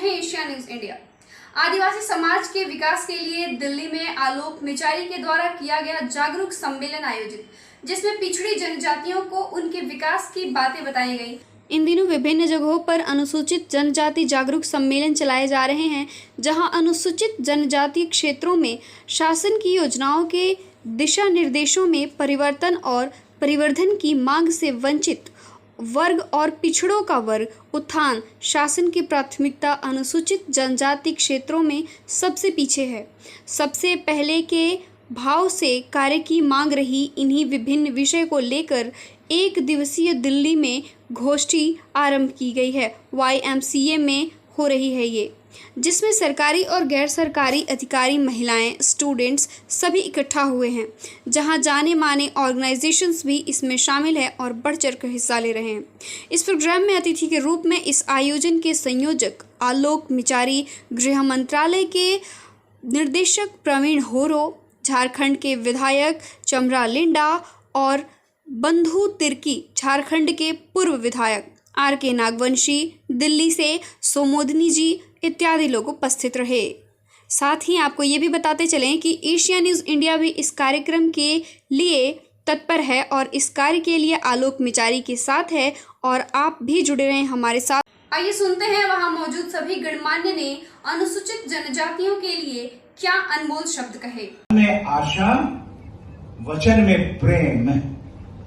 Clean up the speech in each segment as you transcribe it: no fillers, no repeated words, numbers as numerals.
हैं Asia news India. आदिवासी समाज के विकास के लिए दिल्ली में आलोक मिचारी के द्वारा किया गया जागरूक सम्मेलन आयोजित, जिसमें पिछड़ी जनजातियों को उनके विकास की बातें बताई गई। इन दिनों विभिन्न जगहों पर अनुसूचित जनजाति जागरूक सम्मेलन चलाए जा रहे हैं, जहां अनुसूचित जनजाति क्षेत्रों में शासन की योजनाओं के दिशा निर्देशों में परिवर्तन और परिवर्धन की मांग से वंचित वर्ग और पिछड़ों का वर्ग उत्थान शासन की प्राथमिकता अनुसूचित जनजाति क्षेत्रों में सबसे पीछे है। सबसे पहले के भाव से कार्य की मांग रही इन्हीं विभिन्न विषय को लेकर एक दिवसीय दिल्ली में गोष्ठी आरंभ की गई है। YMCA में हो रही है ये, जिसमें सरकारी और गैर सरकारी अधिकारी, महिलाएं, स्टूडेंट्स सभी इकट्ठा हुए हैं, जहां जाने माने ऑर्गेनाइजेशंस भी इसमें शामिल है और बढ़ चढ़ कर हिस्सा ले रहे हैं। इस प्रोग्राम में अतिथि के रूप में इस आयोजन के संयोजक आलोक मिचारी, गृह मंत्रालय के निर्देशक प्रवीण होरो, झारखंड के विधायक चमरा लिंडा और बंधु तिर्की, झारखंड के पूर्व विधायक RK नागवंशी, दिल्ली से सोमोदनी जी इत्यादि लोग उपस्थित रहे। साथ ही आपको ये भी बताते चलें कि एशिया न्यूज़ इंडिया भी इस कार्यक्रम के लिए तत्पर है और इस कार्य के लिए आलोक मिचारी के साथ है और आप भी जुड़े रहें हमारे साथ। आइए सुनते हैं वहां मौजूद सभी गणमान्य ने अनुसूचित जनजातियों के लिए क्या अनमोल शब्द कहे। में आशा, वचन में प्रेम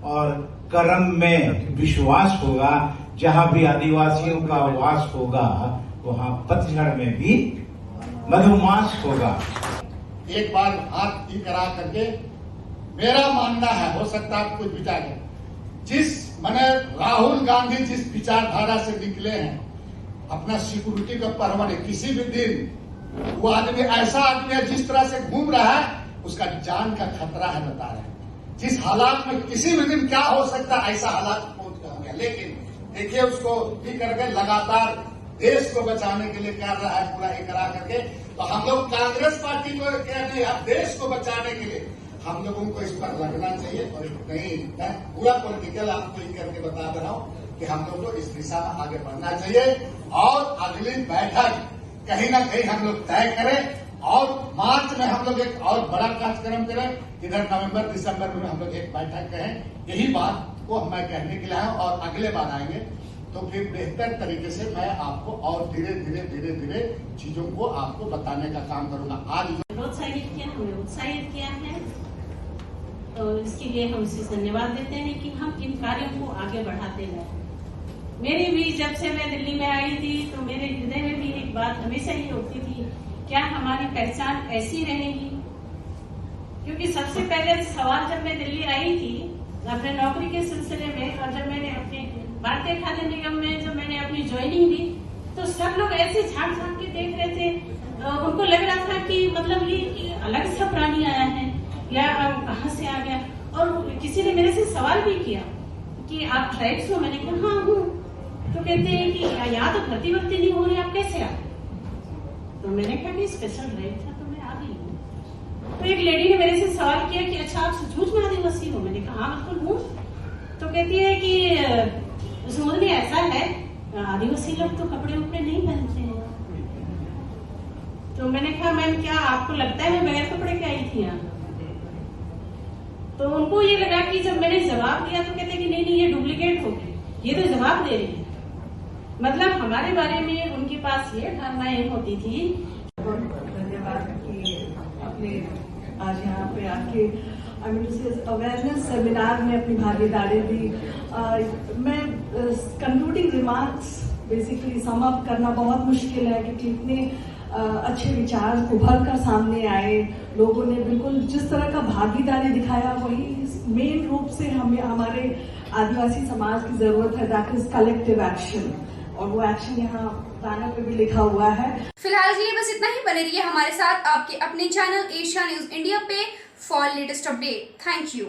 और कर्म में विश्वास होगा। जहाँ भी आदिवासियों का वास होगा वहाँ पतझड़ में भी मधुमास होगा। एक बार हाथ ही करा करके मेरा मानना है, हो सकता है कुछ विचार है, मैंने राहुल गांधी जिस विचारधारा से निकले हैं, अपना सिक्योरिटी का परवाह किसी भी दिन वो आदमी ऐसा आदमी है जिस तरह से घूम रहा है उसका जान का खतरा है, बता रहे हैं जिस हालात में किसी भी दिन क्या हो सकता है, ऐसा हालात पहुंच गया। लेकिन देखिए उसको भी करके लगातार देश को बचाने के लिए कर रहा है, पूरा ये करा करके। तो हम लोग कांग्रेस पार्टी को कहते हैं देश को बचाने के लिए हम लोगों को इस पर लगना चाहिए और नहीं पूरा पॉलिटिकल आपको ये करके बता दे रहा हूँ कि हम लोग को इस दिशा में आगे बढ़ना चाहिए और अगली बैठक कहीं ना कहीं हम लोग तय करें और मार्च में हम लोग एक और बड़ा कार्यक्रम करें। इधर नवंबर दिसंबर में हम लोग एक बैठक करें। यही बात को मैं कहने के लिए आया और अगले बार आएंगे तो फिर बेहतर तरीके से मैं आपको और धीरे धीरे चीजों को आपको बताने का काम करूंगा। आज प्रोत्साहित किया, हमें उत्साहित किया है और इसके लिए हम उसे धन्यवाद देते हैं कि हम इन कार्यों को आगे बढ़ाते हैं। मेरी भी जब से मैं दिल्ली में आई थी तो मेरे हृदय में भी एक बात हमेशा ही होती थी, क्या हमारी पहचान ऐसी रहेगी? क्योंकि सबसे पहले सवाल जब मैं दिल्ली आई थी अपने नौकरी के सिलसिले में और जब मैंने अपने भारतीय खाद्य निगम में जब मैंने अपनी ज्वाइनिंग दी तो सब लोग ऐसे झांक झांक के देख रहे थे। उनको लग रहा था कि मतलब ये अलग सा प्राणी आया है या कहाँ से आ गया। और किसी ने मेरे से सवाल भी किया कि आप ट्राइब्स हो? मैंने कहा हाँ हूँ। तो कहते हैं कि यहाँ तो भर्ती वर्ती नहीं हो रही, आप कैसे आ? तो मैंने कहा कि स्पेशल ड्राइव था तो मैं आ गई हूँ। तो एक लेडी ने मेरे से सवाल किया कि अच्छा आप सचमुच में आदिवासी हो? मैंने कहा हाँ बिल्कुल हूँ। तो कहती है कि सोचने ऐसा है आदिवासी लोग तो कपड़े उपड़े नहीं पहनते हैं। तो मैंने कहा मैम क्या आपको लगता है मैं बगैर कपड़े के आई थी यहाँ? तो उनको ये लगा कि जब मैंने जवाब दिया तो कहते कि नहीं ये डुप्लीकेट हो गई, ये तो जवाब दे रही है। मतलब हमारे बारे में उनके पास ये धारणाएं होती थी। धन्यवाद कि आपने आज यहाँ पे आके अवेयरनेस सेमिनार में अपनी भागीदारी दी। मैं concluding remarks basically sum up करना बहुत मुश्किल है कि कितने अच्छे विचार उभर कर सामने आए। लोगों ने बिल्कुल जिस तरह का भागीदारी दिखाया वही मेन रूप से हमें हमारे आदिवासी समाज की जरूरत है, दैट इज कलेक्टिव एक्शन। और वो एक्शन यहाँ बैनर पे भी लिखा हुआ है। फिलहाल के लिए बस इतना ही। बने रहिए हमारे साथ आपके अपने चैनल एशिया न्यूज इंडिया पे for latest update. Thank you.